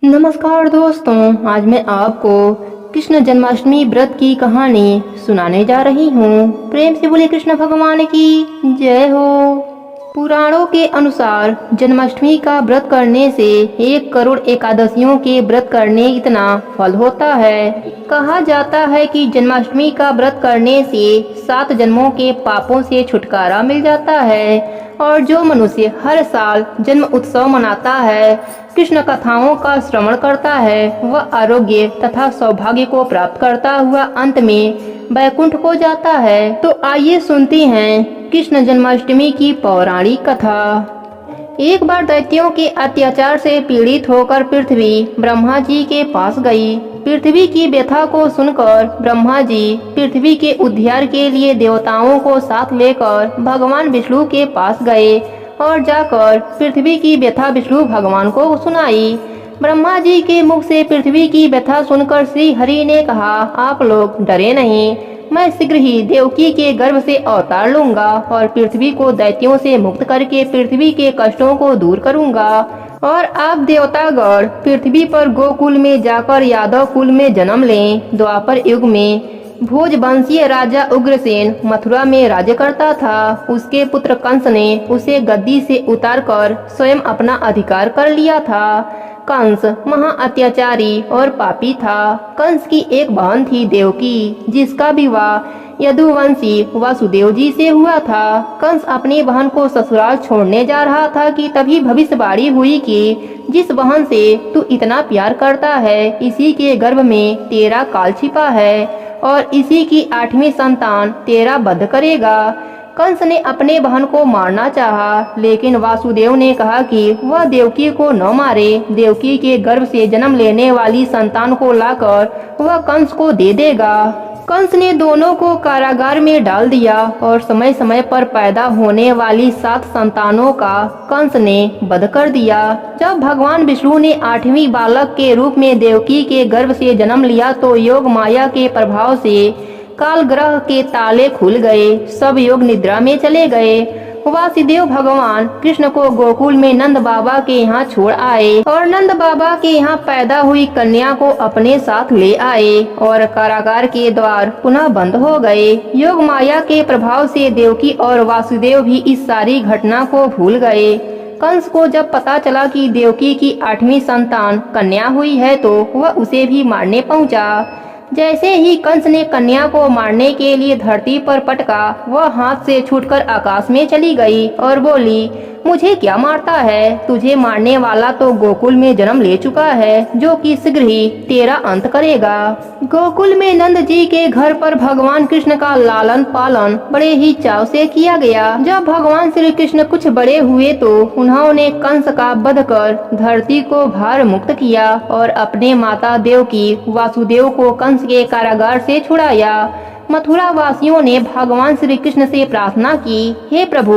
नमस्कार दोस्तों, आज मैं आपको कृष्ण जन्माष्टमी व्रत की कहानी सुनाने जा रही हूँ। प्रेम से बोले कृष्ण भगवान की जय हो। पुराणों के अनुसार जन्माष्टमी का व्रत करने से 1 करोड़ एकादशियों के व्रत करने इतना फल होता है। कहा जाता है कि जन्माष्टमी का व्रत करने से 7 जन्मों के पापों से छुटकारा मिल जाता है और जो मनुष्य हर साल जन्म उत्सव मनाता है, कृष्ण कथाओं का श्रवण करता है, वह आरोग्य तथा सौभाग्य को प्राप्त करता हुआ अंत में वैकुंठ को जाता है। तो आइए सुनते हैं कृष्ण जन्माष्टमी की पौराणिक कथा। एक बार दैत्यों के अत्याचार से पीड़ित होकर पृथ्वी ब्रह्मा जी के पास गई। पृथ्वी की व्यथा को सुनकर ब्रह्मा जी पृथ्वी के उद्धार के लिए देवताओं को साथ लेकर भगवान विष्णु के पास गए और जाकर पृथ्वी की व्यथा विष्णु भगवान को सुनाई। ब्रह्मा जी के मुख से पृथ्वी की व्यथा सुनकर श्री हरि ने कहा, आप लोग डरे नहीं, मैं शीघ्र ही देवकी के गर्भ से अवतार लूंगा और पृथ्वी को दैत्यों से मुक्त करके पृथ्वी के कष्टों को दूर करूंगा और आप देवतागण पृथ्वी पर गोकुल में जाकर यादव कुल में जन्म लें। द्वापर युग में भोजवंशीय राजा उग्रसेन मथुरा में राज्य करता था। उसके पुत्र कंस ने उसे गद्दी से उतारकर स्वयं अपना अधिकार कर लिया था। कंस महा अत्याचारी और पापी था। कंस की एक बहन थी देवकी, जिसका विवाह यदुवंशी वासुदेव जी से हुआ था। कंस अपनी बहन को ससुराल छोड़ने जा रहा था कि तभी भविष्यवाणी हुई कि जिस बहन से तू इतना प्यार करता है, इसी के गर्भ में तेरा काल छिपा है और इसी की 8वीं संतान तेरा वध करेगा। कंस ने अपने बहन को मारना चाहा, लेकिन वासुदेव ने कहा कि वह देवकी को न मारे। देवकी के गर्भ से जन्म लेने वाली संतान को लाकर वह कंस को दे देगा। कंस ने दोनों को कारागार में डाल दिया और समय समय पर पैदा होने वाली 7 संतानों का कंस ने वध कर दिया। जब भगवान विष्णु ने 8वीं बालक के रूप में देवकी के गर्भ से जन्म लिया तो योग माया के प्रभाव से काल ग्रह के ताले खुल गए, सब योग निद्रा में चले गए। वासुदेव भगवान कृष्ण को गोकुल में नंद बाबा के यहाँ छोड़ आए और नंद बाबा के यहाँ पैदा हुई कन्या को अपने साथ ले आए और कारागार के द्वार पुनः बंद हो गए। योग माया के प्रभाव से देवकी और वासुदेव भी इस सारी घटना को भूल गए। कंस को जब पता चला कि देवकी की 8वीं संतान कन्या हुई है तो वह उसे भी मारने पहुँचा। जैसे ही कंस ने कन्या को मारने के लिए धरती पर पटका, वह हाथ से छूटकर आकाश में चली गई और बोली, मुझे क्या मारता है? तुझे मारने वाला तो गोकुल में जन्म ले चुका है, जो कि शीघ्र ही तेरा अंत करेगा। गोकुल में नंद जी के घर पर भगवान कृष्ण का लालन पालन बड़े ही चाव से किया गया। जब भगवान श्री कृष्ण कुछ बड़े हुए तो उन्होंने कंस का वध कर धरती को भार मुक्त किया और अपने माता देवकी वासुदेव को कंस के कारागार से छुड़ाया। मथुरा वासियों ने भगवान श्री कृष्ण से प्रार्थना की, हे प्रभु,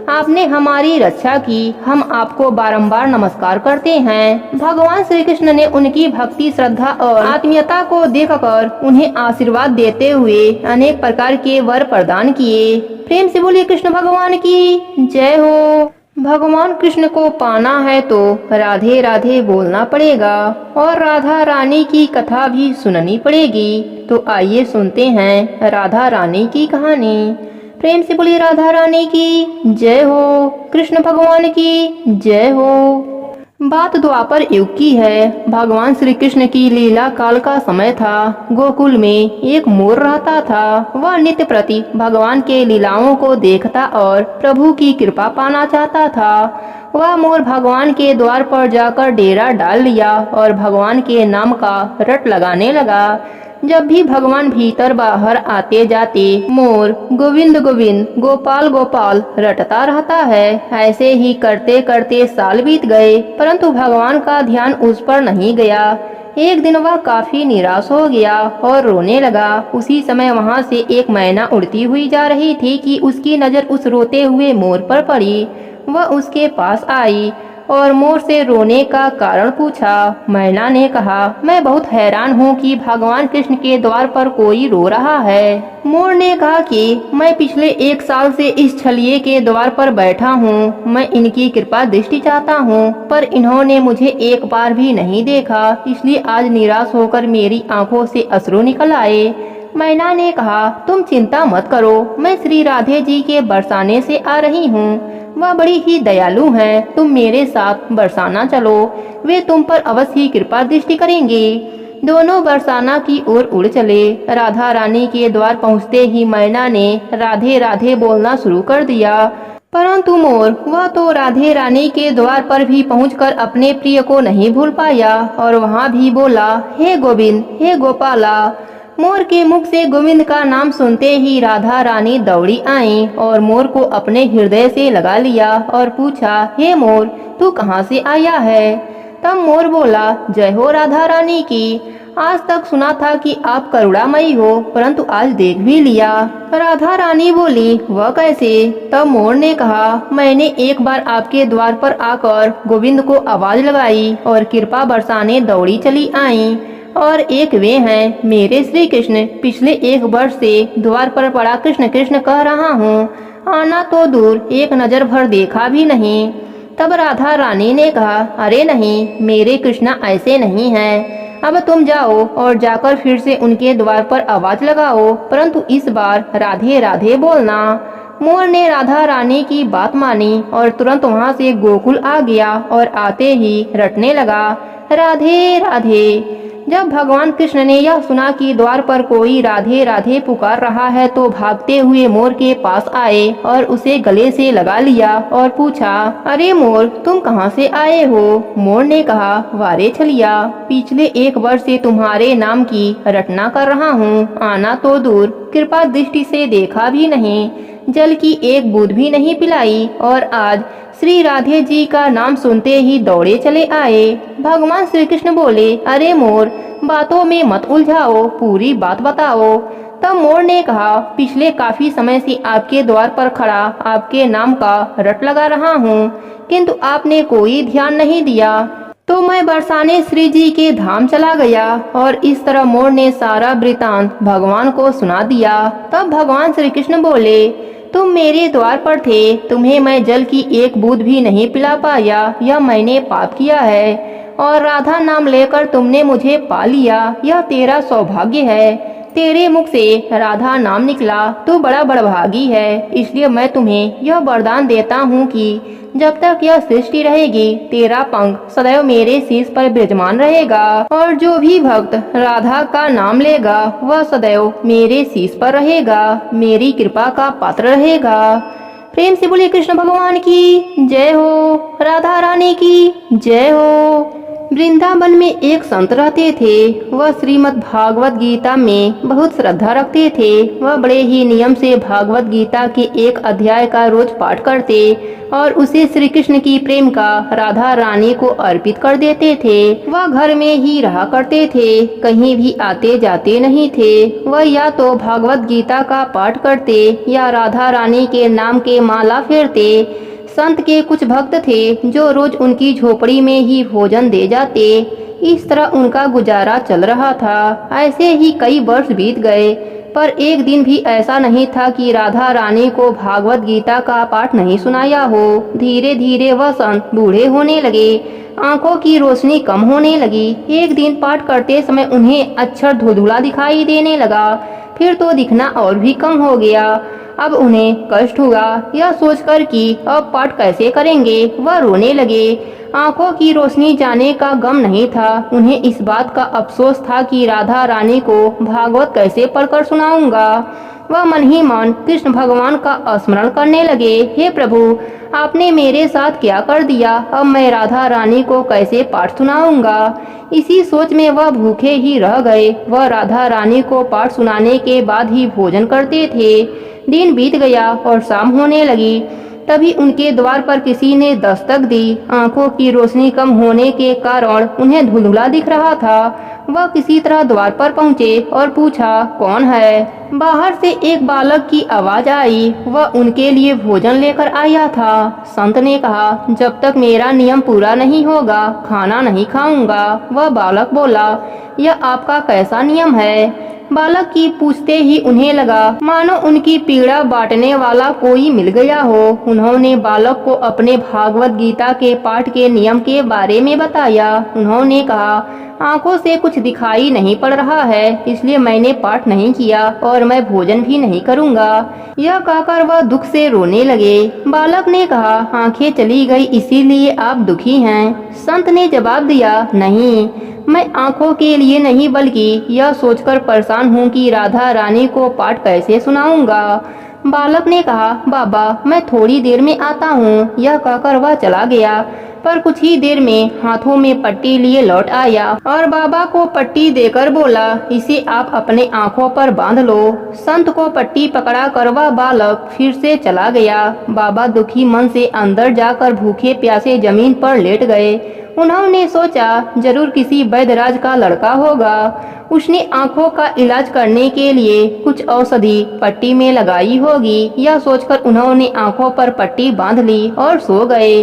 आपने हमारी रक्षा की, हम आपको बारंबार नमस्कार करते हैं। भगवान श्री कृष्ण ने उनकी भक्ति, श्रद्धा और आत्मीयता को देखकर उन्हें आशीर्वाद देते हुए अनेक प्रकार के वर प्रदान किए। प्रेम से बोलिए कृष्ण भगवान की जय हो। भगवान कृष्ण को पाना है तो राधे राधे बोलना पड़ेगा और राधा रानी की कथा भी सुननी पड़ेगी। तो आइए सुनते हैं राधा रानी की कहानी। प्रेम से बोलिए राधा रानी की जय हो, कृष्ण भगवान की जय हो। बात द्वापर युग की है। भगवान श्री कृष्ण की लीला काल का समय था। गोकुल में एक मोर रहता था। वह नित्य प्रति भगवान के लीलाओं को देखता और प्रभु की कृपा पाना चाहता था। वह मोर भगवान के द्वार पर जाकर डेरा डाल लिया और भगवान के नाम का रट लगाने लगा। जब भी भगवान भीतर बाहर आते जाते मोर गोविंद गोविंद गोपाल गोपाल रटता रहता है। ऐसे ही करते करते साल बीत गए, परंतु भगवान का ध्यान उस पर नहीं गया। एक दिन वह काफी निराश हो गया और रोने लगा। उसी समय वहाँ से एक मैना उड़ती हुई जा रही थी कि उसकी नजर उस रोते हुए मोर पर पड़ी। वह उसके पास आई और मोर से रोने का कारण पूछा। मैना ने कहा, मैं बहुत हैरान हूँ कि भगवान कृष्ण के द्वार पर कोई रो रहा है। मोर ने कहा कि मैं पिछले 1 साल से इस छलिए के द्वार पर बैठा हूँ। मैं इनकी कृपा दृष्टि चाहता हूँ, पर इन्होंने मुझे एक बार भी नहीं देखा, इसलिए आज निराश होकर मेरी आंखों से अश्रु निकल आए। मैना ने कहा, तुम चिंता मत करो, मैं श्री राधे जी के बरसाने से आ रही हूँ। वह बड़ी ही दयालु हैं, तुम मेरे साथ बरसाना चलो, वे तुम पर अवश्य ही कृपा दृष्टि करेंगे। दोनों बरसाना की ओर उड़ चले। राधा रानी के द्वार पहुँचते ही मैना ने राधे राधे बोलना शुरू कर दिया, परंतु मोर वह तो राधे रानी के द्वार पर भी पहुंचकर अपने प्रिय को नहीं भूल पाया और वहां भी बोला, हे गोविंद, हे गोपाला। मोर के मुख से गोविंद का नाम सुनते ही राधा रानी दौड़ी आई और मोर को अपने हृदय से लगा लिया और पूछा, हे मोर, तू कहाँ से आया है? तब मोर बोला, जय हो राधा रानी की। आज तक सुना था कि आप करुणामयी हो, परंतु आज देख भी लिया। राधा रानी बोली, वह कैसे? तब मोर ने कहा, मैंने एक बार आपके द्वार पर आकर गोविंद को आवाज लगाई और कृपा बरसाने दौड़ी चली आई, और एक वे हैं मेरे श्री कृष्ण। पिछले 1 वर्ष से द्वार पर पड़ा कृष्ण कृष्ण कह रहा हूँ, आना तो दूर एक नजर भर देखा भी नहीं। तब राधा रानी ने कहा, अरे नहीं, मेरे कृष्णा ऐसे नहीं हैं। अब तुम जाओ और जाकर फिर से उनके द्वार पर आवाज लगाओ, परंतु इस बार राधे राधे बोलना। मोर ने राधा रानी की बात मानी और तुरंत वहाँ से गोकुल आ गया और आते ही रटने लगा, राधे राधे। जब भगवान कृष्ण ने यह सुना कि द्वार पर कोई राधे राधे पुकार रहा है, तो भागते हुए मोर के पास आए और उसे गले से लगा लिया और पूछा, अरे मोर, तुम कहाँ से आए हो? मोर ने कहा, वारे छलिया, पिछले 1 वर्ष से तुम्हारे नाम की रटना कर रहा हूँ, आना तो दूर कृपा दृष्टि से देखा भी नहीं, जल की एक बूंद भी नहीं पिलाई, और आज श्री राधे जी का नाम सुनते ही दौड़े चले आए। भगवान श्री कृष्ण बोले, अरे मोर, बातों में मत उलझाओ, पूरी बात बताओ। तब मोर ने कहा, पिछले काफी समय से आपके द्वार पर खड़ा आपके नाम का रट लगा रहा हूँ, किंतु आपने कोई ध्यान नहीं दिया, तो मैं बरसाने श्री जी के धाम चला गया। और इस तरह मोर ने सारा वृतांत भगवान को सुना दिया। तब भगवान श्री कृष्ण बोले, तुम मेरे द्वार पर थे, तुम्हें मैं जल की एक बूंद भी नहीं पिला पाया, यह मैंने पाप किया है, और राधा नाम लेकर तुमने मुझे पा लिया, यह तेरा सौभाग्य है। तेरे मुख से राधा नाम निकला, तू बड़ा बड़भागी है। इसलिए मैं तुम्हें यह वरदान देता हूँ कि जब तक यह सृष्टि रहेगी, तेरा पंख सदैव मेरे शीश पर विराजमान रहेगा, और जो भी भक्त राधा का नाम लेगा वह सदैव मेरे शीश पर रहेगा, मेरी कृपा का पात्र रहेगा। प्रेम से बोले कृष्ण भगवान की जय हो, राधा रानी की जय हो। वृंदावन में एक संत रहते थे। वह श्रीमद् भागवत गीता में बहुत श्रद्धा रखते थे। वह बड़े ही नियम से भागवत गीता के एक अध्याय का रोज पाठ करते और उसे श्री कृष्ण की प्रेम का राधा रानी को अर्पित कर देते थे। वह घर में ही रहा करते थे, कहीं भी आते जाते नहीं थे। वह या तो भागवत गीता का पाठ करते या राधा रानी के नाम के माला फेरते। संत के कुछ भक्त थे जो रोज उनकी झोपड़ी में ही भोजन दे जाते। इस तरह उनका गुजारा चल रहा था। ऐसे ही कई वर्ष बीत गए, पर एक दिन भी ऐसा नहीं था कि राधा रानी को भागवत गीता का पाठ नहीं सुनाया हो। धीरे धीरे वह संत बूढ़े होने लगे, आंखों की रोशनी कम होने लगी। एक दिन पाठ करते समय उन्हें अक्षर धुंधला दिखाई देने लगा, फिर तो दिखना और भी कम हो गया। अब उन्हें कष्ट हुआ, यह सोचकर कि अब पाठ कैसे करेंगे। वह रोने लगे। आंखों की रोशनी जाने का गम नहीं था, उन्हें इस बात का अफसोस था कि राधा रानी को भागवत कैसे पढ़कर सुनाऊंगा। वह मन ही मन कृष्ण भगवान का स्मरण करने लगे। हे प्रभु, आपने मेरे साथ क्या कर दिया, अब मैं राधा रानी को कैसे पाठ सुनाऊंगा। इसी सोच में वह भूखे ही रह गए। वह राधा रानी को पाठ सुनाने के बाद ही भोजन करते थे। दिन बीत गया और शाम होने लगी। तभी उनके द्वार पर किसी ने दस्तक दी। आंखों की रोशनी कम होने के कारण उन्हें धुंधला दिख रहा था। वह किसी तरह द्वार पर पहुँचे और पूछा, कौन है? बाहर से एक बालक की आवाज आई। वह उनके लिए भोजन लेकर आया था। संत ने कहा, जब तक मेरा नियम पूरा नहीं होगा खाना नहीं खाऊंगा। वह बालक बोला, यह आपका कैसा नियम है? बालक की पूछते ही उन्हें लगा मानो उनकी पीड़ा बांटने वाला कोई मिल गया हो। उन्होंने बालक को अपने भागवत गीता के पाठ के नियम के बारे में बताया। उन्होंने कहा, आंखों से कुछ दिखाई नहीं पड़ रहा है, इसलिए मैंने पाठ नहीं किया और मैं भोजन भी नहीं करूंगा। यह कहकर वह दुख से रोने लगे। बालक ने कहा, आंखें चली गई इसीलिए आप दुखी हैं? संत ने जवाब दिया, नहीं, मैं आंखों के लिए नहीं बल्कि यह सोचकर परेशान हूँ कि राधा रानी को पाठ कैसे सुनाऊंगा। बालक ने कहा, बाबा मैं थोड़ी देर में आता हूँ। यह कहकर वह चला गया, पर कुछ ही देर में हाथों में पट्टी लिए लौट आया और बाबा को पट्टी देकर बोला, इसे आप अपने आंखों पर बांध लो। संत को पट्टी पकड़ा कर वह बालक फिर से चला गया। बाबा दुखी मन से अंदर जाकर भूखे प्यासे जमीन पर लेट गए। उन्होंने सोचा, जरूर किसी वैद्यराज का लड़का होगा। उसने आंखों का इलाज करने के लिए कुछ औषधि पट्टी में लगाई होगी। यह सोचकर उन्होंने आंखों पर पट्टी बांध ली और सो गए।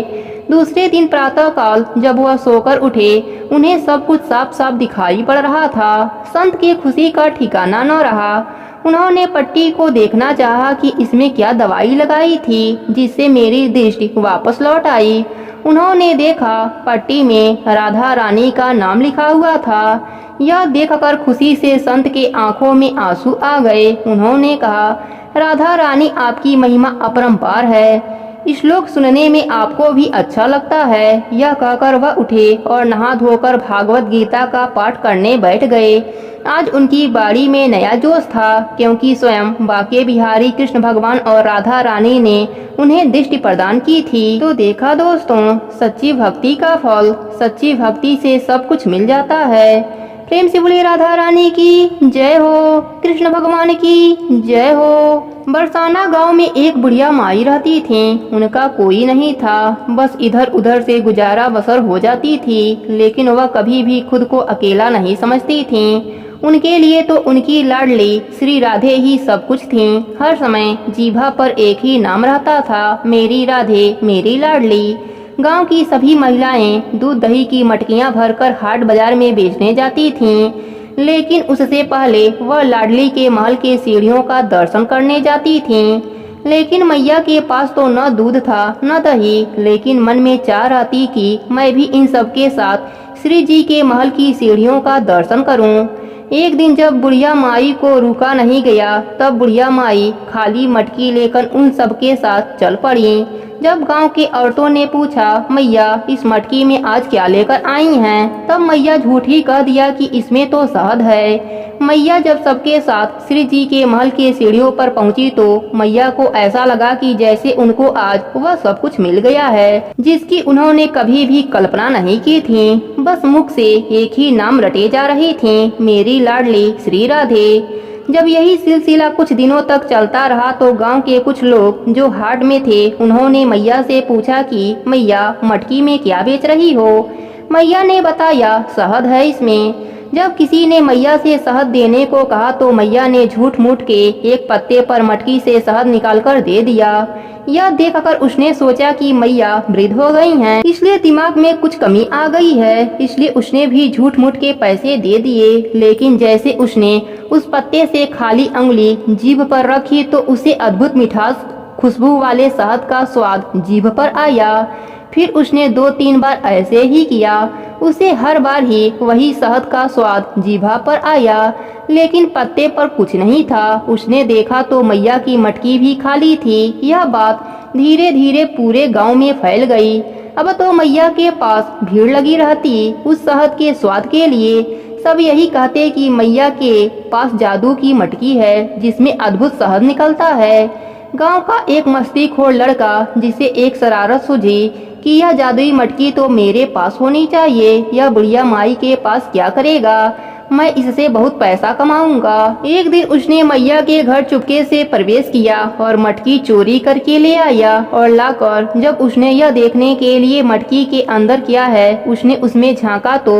दूसरे दिन प्रातःकाल जब वह सोकर उठे, उन्हें सब कुछ साफ साफ दिखाई पड़ रहा था। संत की खुशी का ठिकाना न रहा। उन्होंने पट्टी को देखना चाहा कि इसमें क्या दवाई लगाई थी जिससे मेरी दृष्टि वापस लौट आई। उन्होंने देखा पट्टी में राधा रानी का नाम लिखा हुआ था। यह देखकर खुशी से संत के आंखों में आंसू आ गए। उन्होंने कहा, राधा रानी आपकी महिमा अपरंपार है। श्लोक सुनने में आपको भी अच्छा लगता है। यह कहकर वह उठे और नहा धोकर भागवत गीता का पाठ करने बैठ गए। आज उनकी बाड़ी में नया जोश था, क्योंकि स्वयं बाके बिहारी कृष्ण भगवान और राधा रानी ने उन्हें दृष्टि प्रदान की थी। तो देखा दोस्तों, सच्ची भक्ति का फल, सच्ची भक्ति से सब कुछ मिल जाता है। प्रेम से बोले राधा रानी की जय हो, कृष्ण भगवान की जय हो। बरसाना गांव में एक बुढ़िया माई रहती थी। उनका कोई नहीं था, बस इधर उधर से गुजारा बसर हो जाती थी, लेकिन वह कभी भी खुद को अकेला नहीं समझती थी। उनके लिए तो उनकी लाडली श्री राधे ही सब कुछ थीं। हर समय जीभा पर एक ही नाम रहता था, मेरी राधे मेरी लाडली। गांव की सभी महिलाएं दूध दही की मटकियां भरकर हाट बाजार में बेचने जाती थीं, लेकिन उससे पहले वह लाडली के महल के सीढ़ियों का दर्शन करने जाती थीं। लेकिन मैया के पास तो न दूध था न दही, लेकिन मन में चाह रहती कि मैं भी इन सब के साथ श्री जी के महल की सीढ़ियों का दर्शन करूं। एक दिन जब बुढ़िया माई को रुका नहीं गया, तब बुढ़िया माई खाली मटकी लेकर उन सब के साथ चल पड़ी। जब गांव के औरतों ने पूछा, मैया इस मटकी में आज क्या लेकर आई हैं? तब मैया झूठ ही कह दिया कि इसमें तो शहद है। मैया जब सबके साथ श्री जी के महल के सीढ़ियों पर पहुंची तो मैया को ऐसा लगा कि जैसे उनको आज वह सब कुछ मिल गया है, जिसकी उन्होंने कभी भी कल्पना नहीं की थी। बस मुख से एक ही नाम रटे जा रही थी, मेरी लाडली श्री राधे। जब यही सिलसिला कुछ दिनों तक चलता रहा तो गांव के कुछ लोग जो हाट में थे, उन्होंने मैया से पूछा कि मैया मटकी में क्या बेच रही हो? मैया ने बताया, शहद है इसमें। जब किसी ने मैया से शहद देने को कहा तो मैया ने झूठ मूठ के एक पत्ते पर मटकी से शहद निकालकर दे दिया। यह देखकर उसने सोचा कि मैया वृद्ध हो गई हैं, इसलिए दिमाग में कुछ कमी आ गई है, इसलिए उसने भी झूठ मूठ के पैसे दे दिए। लेकिन जैसे उसने उस पत्ते से खाली अंगुली जीभ पर रखी तो उसे अद्भुत मिठास खुशबू वाले शहद का स्वाद जीभ पर आया। फिर उसने 2-3 बार ऐसे ही किया। उसे हर बार ही वही शहद का स्वाद जीभा पर आया, लेकिन पत्ते पर कुछ नहीं था। उसने देखा तो मैया की मटकी भी खाली थी। यह बात धीरे धीरे पूरे गांव में फैल गई। अब तो मैया के पास भीड़ लगी रहती उस शहद के स्वाद के लिए। सब यही कहते कि मैया के पास जादू की मटकी है जिसमें अद्भुत शहद निकलता है। गांव का एक मस्तीखोर लड़का, जिसे एक शरारत सूझी कि यह जादुई मटकी तो मेरे पास होनी चाहिए, यह बुढ़िया माई के पास क्या करेगा। मैं इससे बहुत पैसा कमाऊंगा। एक दिन उसने मैया के घर चुपके से प्रवेश किया और मटकी चोरी करके ले आया और लाकर जब उसने यह देखने के लिए मटकी के अंदर क्या है उसने उसमें झांका तो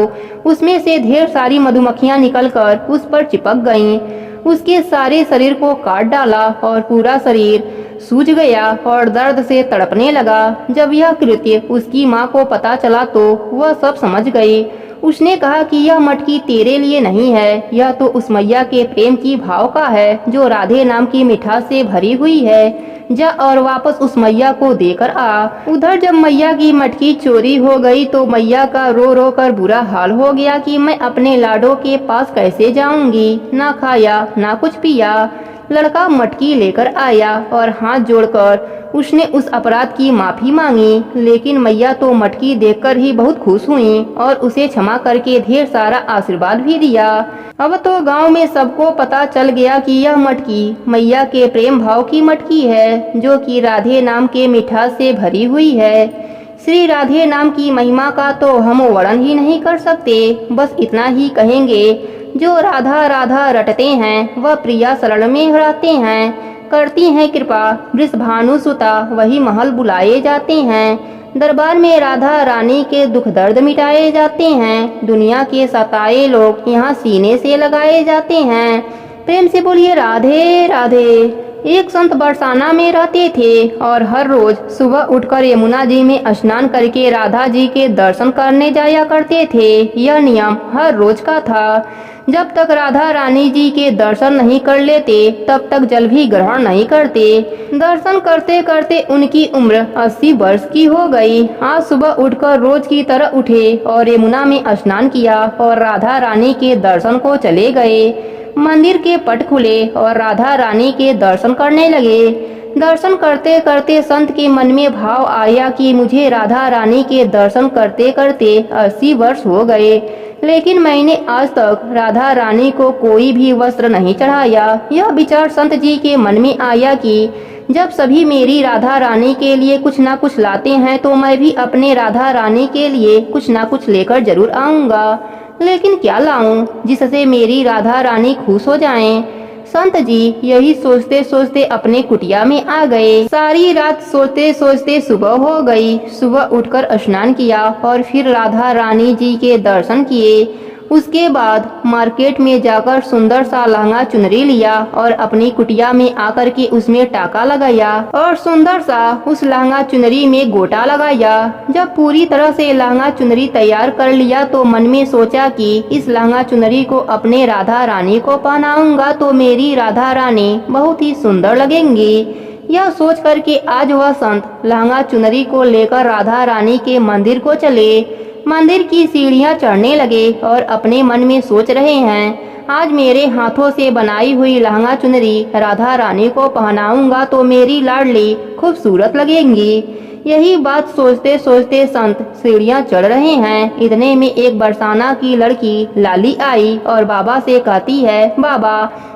उसमें से ढेर सारी मधुमक्खियां निकलकर उस पर चिपक गईं। उसके सारे शरीर को काट डाला और पूरा शरीर सूज गया और दर्द से तड़पने लगा। जब यह कृत्य उसकी माँ को पता चला तो वह सब समझ गई। उसने कहा कि यह मटकी तेरे लिए नहीं है, यह तो उस मैया के प्रेम की भाव का है जो राधे नाम की मिठास से भरी हुई है। जा और वापस उस मैया को देकर आ। उधर जब मैया की मटकी चोरी हो गई तो मैया का रो रो कर बुरा हाल हो गया कि मैं अपने लाडो के पास कैसे जाऊंगी। ना खाया ना कुछ पिया। लड़का मटकी लेकर आया और हाथ जोड़कर उसने उस अपराध की माफी मांगी, लेकिन मैया तो मटकी देखकर ही बहुत खुश हुई और उसे क्षमा करके ढेर सारा आशीर्वाद भी दिया। अब तो गांव में सबको पता चल गया कि यह मटकी मैया के प्रेम भाव की मटकी है जो कि राधे नाम के मिठास से भरी हुई है। श्री राधे नाम की महिमा का तो हम वर्णन ही नहीं कर सकते। बस इतना ही कहेंगे, जो राधा राधा रटते हैं वह प्रिया शरण में रहते हैं। करती हैं कृपा वृषभानु सुता वही महल बुलाए जाते हैं। दरबार में राधा रानी के दुख दर्द मिटाए जाते हैं। दुनिया के सताए लोग यहाँ सीने से लगाए जाते हैं। प्रेम से बोलिए राधे राधे। एक संत बरसाना में रहते थे और हर रोज सुबह उठकर यमुना जी में स्नान करके राधा जी के दर्शन करने जाया करते थे। यह नियम हर रोज का था। जब तक राधा रानी जी के दर्शन नहीं कर लेते तब तक जल भी ग्रहण नहीं करते। दर्शन करते करते उनकी उम्र 80 वर्ष की हो गई। आज सुबह उठकर रोज की तरह उठे और यमुना में स्नान किया और राधा रानी के दर्शन को चले गए। मंदिर के पट खुले और राधा रानी के दर्शन करने लगे। दर्शन करते करते संत के मन में भाव आया कि मुझे राधा रानी के दर्शन करते करते 80 वर्ष हो गए, लेकिन मैंने आज तक राधा रानी को कोई भी वस्त्र नहीं चढ़ाया। यह विचार संत जी के मन में आया कि जब सभी मेरी राधा रानी के लिए कुछ ना कुछ लाते हैं तो मैं भी अपने राधा रानी के लिए कुछ ना कुछ लेकर जरूर आऊंगा। लेकिन क्या लाऊं जिससे मेरी राधा रानी खुश हो जाएं? संत जी यही सोचते सोचते अपने कुटिया में आ गए। सारी रात सोचते सोचते सुबह हो गई। सुबह उठकर स्नान किया और फिर राधा रानी जी के दर्शन किए। उसके बाद मार्केट में जाकर सुंदर सा लहंगा चुनरी लिया और अपनी कुटिया में आकर के उसमें टाका लगाया और सुंदर सा उस लहंगा चुनरी में गोटा लगाया। जब पूरी तरह से लहंगा चुनरी तैयार कर लिया तो मन में सोचा कि इस लहंगा चुनरी को अपने राधा रानी को पहनाऊंगा तो मेरी राधा रानी बहुत ही सुंदर लगेंगी। यह सोच करके आज वह संत लहंगा चुनरी को लेकर राधा रानी के मंदिर को चले। मंदिर की सीढ़ियां चढ़ने लगे और अपने मन में सोच रहे हैं, आज मेरे हाथों से बनाई हुई लहंगा चुनरी राधा रानी को पहनाऊंगा तो मेरी लाडली खूबसूरत लगेंगी। यही बात सोचते सोचते संत सीढ़ियां चढ़ रहे हैं। इतने में एक बरसाना की लड़की लाली आई और बाबा से कहती है, बाबा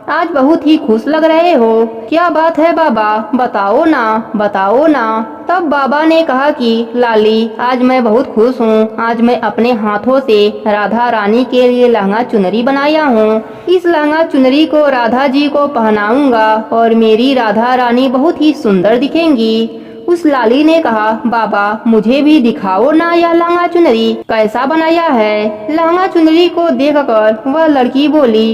आज बहुत ही खुश लग रहे हो, क्या बात है बाबा, बताओ ना बताओ ना। तब बाबा ने कहा कि लाली आज मैं बहुत खुश हूँ। आज मैं अपने हाथों से राधा रानी के लिए लहंगा चुनरी बनाया हूँ। इस लहंगा चुनरी को राधा जी को पहनाऊंगा और मेरी राधा रानी बहुत ही सुंदर दिखेंगी। उस लाली ने कहा, बाबा मुझे भी दिखाओ ना यह लहंगा चुनरी कैसा बनाया है। लहंगा चुनरी को देखकर वह लड़की बोली,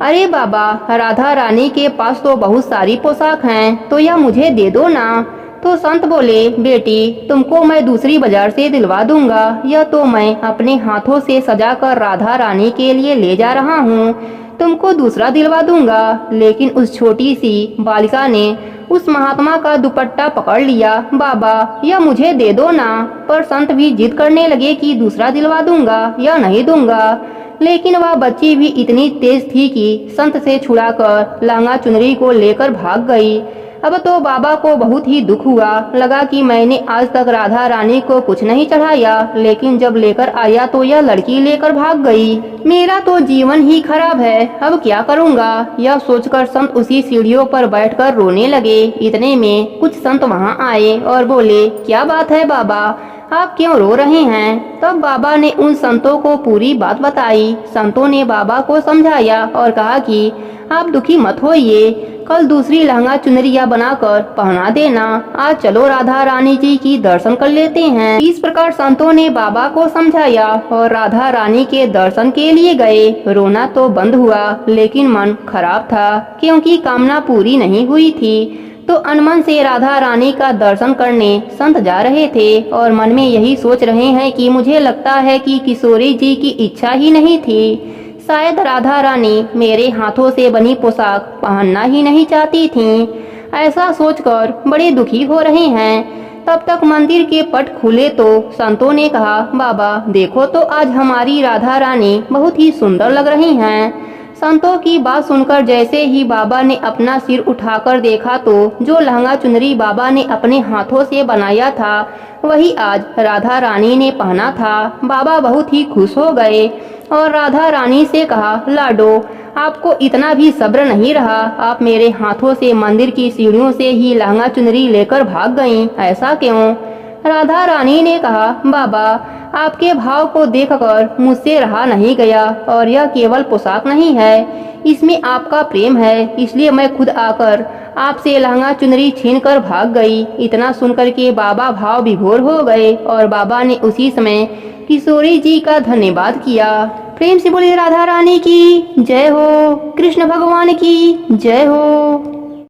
अरे बाबा राधा रानी के पास तो बहुत सारी पोशाक हैं, तो यह मुझे दे दो ना। तो संत बोले, बेटी तुमको मैं दूसरी बाजार से दिलवा दूंगा, यह तो मैं अपने हाथों से सजाकर राधा रानी के लिए ले जा रहा हूँ, तुमको दूसरा दिलवा दूंगा। लेकिन उस छोटी सी बालिका ने उस महात्मा का दुपट्टा पकड़ लिया, बाबा यह मुझे दे दो ना। पर संत भी जिद करने लगे कि दूसरा दिलवा दूंगा या नहीं दूंगा। लेकिन वह बच्ची भी इतनी तेज थी कि संत से छुड़ाकर लहंगा चुनरी को लेकर भाग गई। अब तो बाबा को बहुत ही दुख हुआ, लगा कि मैंने आज तक राधा रानी को कुछ नहीं चढ़ाया, लेकिन जब लेकर आया तो यह लड़की लेकर भाग गई। मेरा तो जीवन ही खराब है, अब क्या करूँगा। यह सोचकर संत उसी सीढ़ियों पर बैठकर रोने लगे। इतने में कुछ संत वहाँ आए और बोले, क्या बात है बाबा, आप क्यों रो रहे हैं? तब बाबा ने उन संतों को पूरी बात बताई। संतों ने बाबा को समझाया और कहा कि आप दुखी मत होइए, कल दूसरी लहंगा चुनरिया बनाकर पहना देना। आज चलो राधा रानी जी की दर्शन कर लेते हैं। इस प्रकार संतों ने बाबा को समझाया और राधा रानी के दर्शन के लिए गए। रोना तो बंद हुआ, लेकिन मन खराब था क्योंकि कामना पूरी नहीं हुई थी। तो अनमन से राधा रानी का दर्शन करने संत जा रहे थे और मन में यही सोच रहे हैं कि मुझे लगता है कि किशोरी जी की इच्छा ही नहीं थी। शायद राधा रानी मेरे हाथों से बनी पोशाक पहनना ही नहीं चाहती थीं। ऐसा सोचकर बड़े दुखी हो रहे हैं। तब तक मंदिर के पट खुले तो संतों ने कहा, बाबा देखो तो आज हमारी राधा रानी बहुत ही सुंदर लग रही हैं। संतों की बात सुनकर जैसे ही बाबा ने अपना सिर उठाकर देखा तो जो लहंगा चुनरी बाबा ने अपने हाथों से बनाया था वही आज राधा रानी ने पहना था। बाबा बहुत ही खुश हो गए और राधा रानी से कहा, लाडो आपको इतना भी सब्र नहीं रहा, आप मेरे हाथों से मंदिर की सीढ़ियों से ही लहंगा चुनरी लेकर भाग गईं, ऐसा क्यों? राधा रानी ने कहा, बाबा आपके भाव को देखकर मुझसे रहा नहीं गया और यह केवल पोशाक नहीं है, इसमें आपका प्रेम है, इसलिए मैं खुद आकर आपसे लहंगा चुनरी छीनकर भाग गई। इतना सुनकर के बाबा भाव विभोर हो गए और बाबा ने उसी समय किशोरी जी का धन्यवाद किया। प्रेम से बोलिए राधा रानी की जय हो, कृष्ण भगवान की जय हो।